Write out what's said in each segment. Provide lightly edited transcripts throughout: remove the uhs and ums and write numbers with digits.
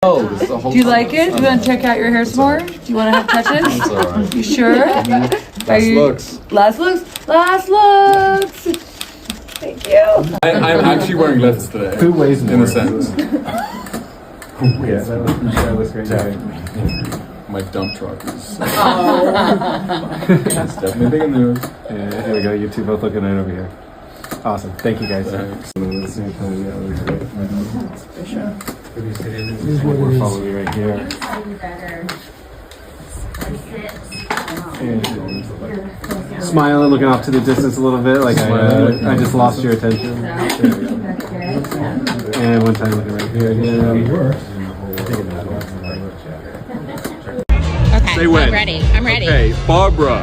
Oh, this is the whole Do you like it? Do you want to check out your hair some more? Do you want to have touches? It's alright. You sure? Last looks. Last looks? Last looks! Thank you. I'm actually wearing leathers today. Who weighs more? In a sense. Yeah, that was great. My dump truck is. It's definitely big in the news. Yeah, here we go. You two both looking right over here. Awesome. Thank you guys. Thanks. We'll follow you right here. And smiling, looking off to the distance a little bit, like I just lost your attention. And one time looking right here again. Okay, Say when. I'm ready. I'm ready. Okay, Barbara,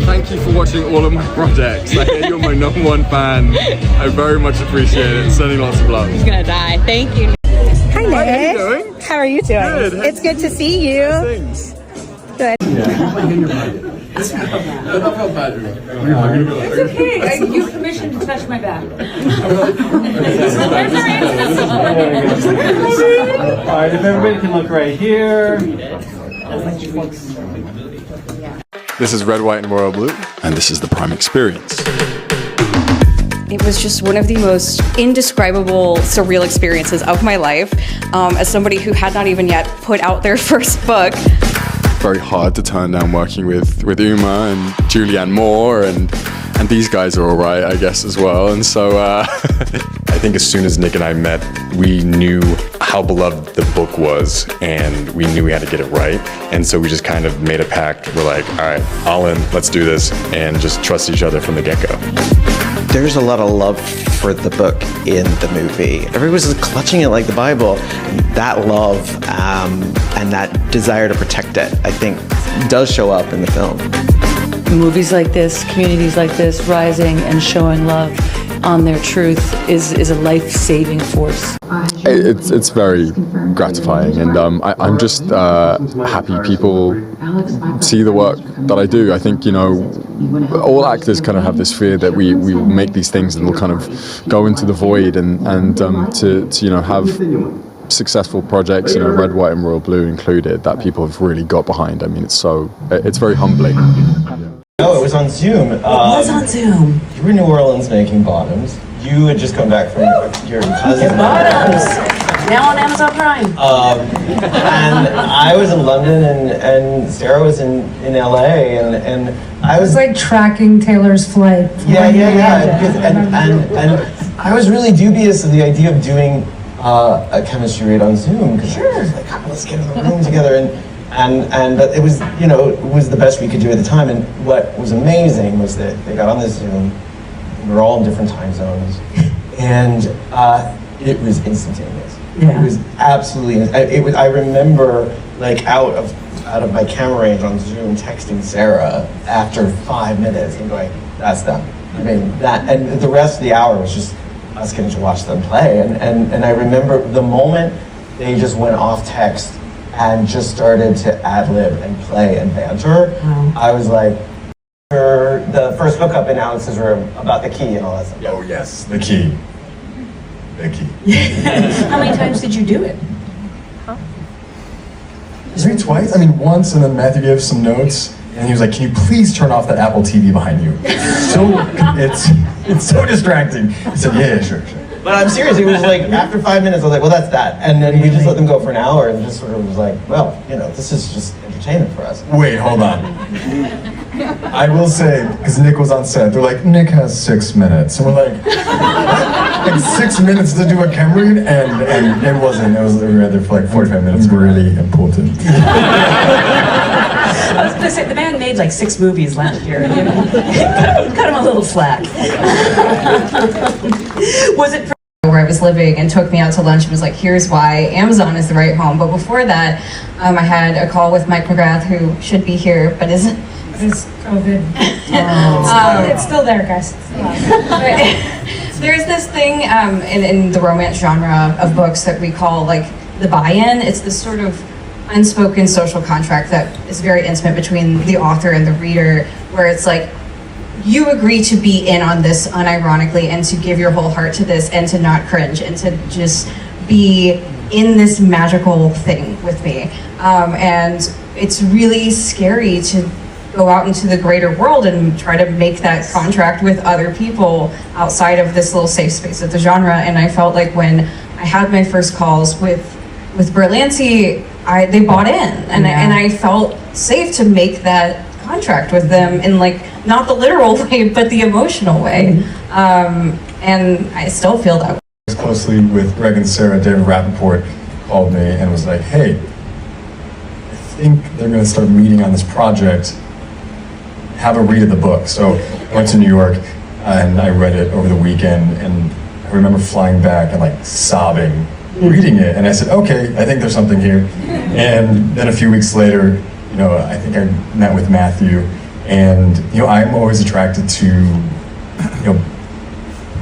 thank you for watching all of my projects. I hear you're my #1 fan. I very much appreciate it. Sending lots of love. He's gonna die. Thank you. Hi, Nick. How are you doing? How are you doing? Good. It's good to see you. Thanks. Good. It's okay. You have permission to touch my back. Alright, if everybody can look right here. This is Red, White, and Royal Blue, and this is the Prime Experience. It was just one of the most indescribable, surreal experiences of my life. As somebody who had not even yet put out their first book. Very hard to turn down working with Uma and Julianne Moore, and these guys are all right, I guess, as well. And so I think as soon as Nick and I met, we knew how beloved the book was, and we knew we had to get it right. And so we just kind of made a pact. We're like, all right, all in, let's do this, and just trust each other from the get-go. There's a lot of love for the book in the movie. Everyone's clutching it like the Bible. That love and that desire to protect it, I think, does show up in the film. Movies like this, communities like this, rising and showing love on their truth is a life-saving force. it's very gratifying, and I'm just happy people see the work that I do. I think, you know, all actors kind of have this fear that we will make these things and we'll kind of go into the void, and to you know, have successful projects, you know, Red, White, and Royal Blue included, that people have really got behind. I mean, it's very humbling. No, it was on Zoom. It was on Zoom. You were in New Orleans making Bottoms. You had just come back from your cousin. Bottoms. Now on Amazon Prime. And I was in London, and Sarah was in LA, and I was It's like tracking Taylor's flight. yeah. And I was really dubious of the idea of doing a chemistry read on Zoom, because I was like, oh, let's get in the room together, and it was, you know, it was the best we could do at the time. And what was amazing was that they got on this Zoom. We were all in different time zones, and it was instantaneous. Yeah. It was absolutely. I remember, like, out of my camera range on Zoom, texting Sarah after 5 minutes and going, "That's done." I mean, that, and the rest of the hour was just us getting to watch them play. And I remember the moment they just went off text and just started to ad-lib and play and banter. I was like, the first hookup in Alex's room about the key and all that stuff. Oh yes, the key. The key. How many times did you do it? Maybe twice. I mean, once, and then Matthew gave some notes, and he was like, "Can you please turn off that Apple TV behind you? It's so distracting." He said, "Yeah, sure." But I'm serious, it was like, after 5 minutes, I was like, well, that's that. And then we just let them go for an hour and just sort of was like, well, you know, this is just entertainment for us. Wait, hold on. I will say, because Nick was on set, they're like, "Nick has 6 minutes." And we're like, what? Like 6 minutes to do a camera read? And it wasn't. It was, we were there for like 45 minutes. We're really important. I was gonna say, the man made like 6 movies last year. You know? Cut him a little slack. Was it Where I was living, and took me out to lunch and was like, here's why Amazon is the right home. But before that, I had a call with Mike McGrath, who should be here, but isn't. It's COVID. It's still there, guys. There's this thing in the romance genre of books that we call like the buy-in. It's this sort of unspoken social contract that is very intimate between the author and the reader, where it's like, you agree to be in on this unironically and to give your whole heart to this and to not cringe and to just be in this magical thing with me. And it's really scary to go out into the greater world and try to make that contract with other people outside of this little safe space of the genre. And I felt like when I had my first calls with Berlanti, they bought in, and I felt safe to make that contract with them in like not the literal way, but the emotional way. And I still feel that way. Closely with Greg and Sarah, David Rappaport called me and was like, hey, I think they're going to start meeting on this project. Have a read of the book. So I went to New York and I read it over the weekend, and I remember flying back and like sobbing, reading it. And I said, okay, I think there's something here. And then a few weeks later, you know, I think I met with Matthew, and, you know, I'm always attracted to, you know,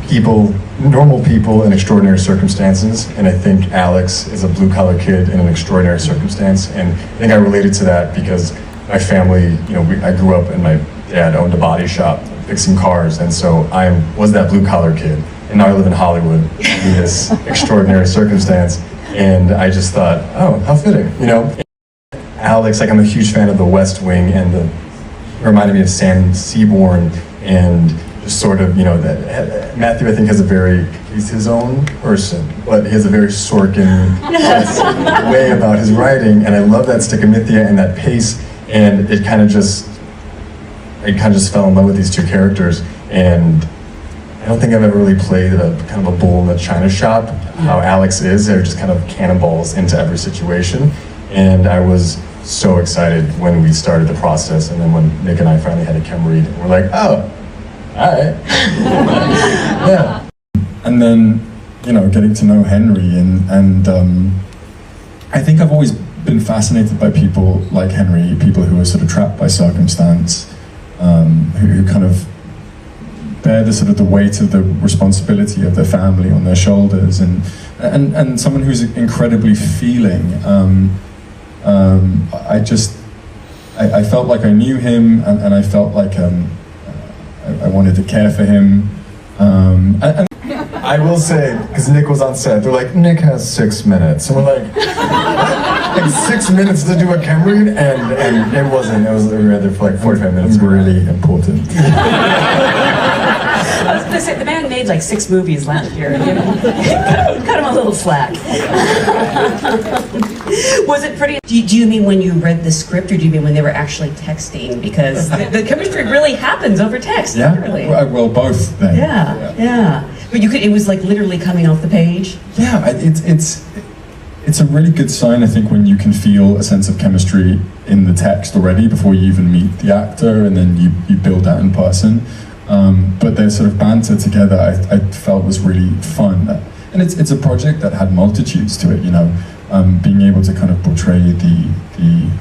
people, normal people in extraordinary circumstances, and I think Alex is a blue-collar kid in an extraordinary circumstance, and I think I related to that because my family, you know, I grew up and my dad owned a body shop fixing cars, and so I was that blue-collar kid, and now I live in Hollywood in this extraordinary circumstance, and I just thought, oh, how fitting, you know? Alex, like, I'm a huge fan of The West Wing, and it reminded me of Sam Seaborn, and just sort of, you know, that Matthew, I think, has a very, he's his own person, but he has a very Sorkin way about his writing, and I love that stickamithia and that pace, and I kind of just fell in love with these two characters, and I don't think I've ever really played a kind of a bull in the china shop, how Alex is. They're just kind of cannonballs into every situation, and I was so excited when we started the process, and then when Nick and I finally had a chem read, we're like, oh, all right. Yeah. And then, you know, getting to know Henry, and I think I've always been fascinated by people like Henry, people who are sort of trapped by circumstance, who kind of bear the sort of the weight of the responsibility of their family on their shoulders, and someone who's incredibly feeling. I felt like I knew him, and I felt like I wanted to care for him. And I will say, because Nick was on set, they're like, Nick has 6 minutes. And we're like, 6 minutes to do a chem read? And it wasn't. We were there for like 45 minutes. Really important. I was gonna say, the man made like 6 movies last year. You know? Cut him a little slack. Was it pretty? Do you mean when you read the script, or do you mean when they were actually texting? Because the chemistry really happens over text. Yeah. Literally. Well, both. Then. Yeah. But you could. It was like literally coming off the page. Yeah, it's a really good sign, I think, when you can feel a sense of chemistry in the text already before you even meet the actor, and then you build that in person. But their sort of banter together, I felt was really fun, and it's a project that had multitudes to it. You know, being able to kind of portray the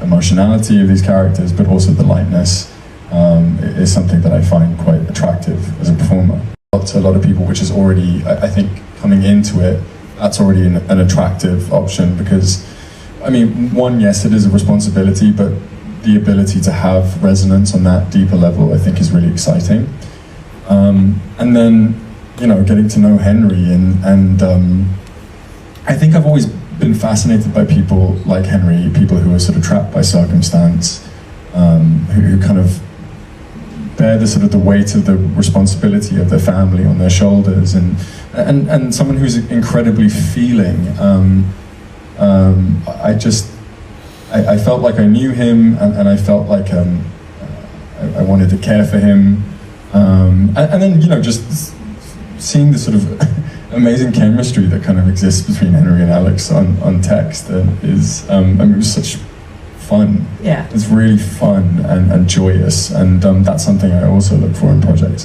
emotionality of these characters, but also the lightness, is something that I find quite attractive as a performer. To a lot of people, which is already, I think, coming into it, that's already an attractive option, because, I mean, one, yes, it is a responsibility, but the ability to have resonance on that deeper level, I think, is really exciting. And then, you know, getting to know Henry, and I think I've always been fascinated by people like Henry, people who are sort of trapped by circumstance, who kind of bear the sort of the weight of the responsibility of their family on their shoulders, and someone who's incredibly feeling. I felt like I knew him, and I felt like I wanted to care for him, and then, you know, just seeing the sort of amazing chemistry that kind of exists between Henry and Alex on text is, I mean, it was such fun. Yeah. It's really fun and joyous, and that's something I also look for in projects.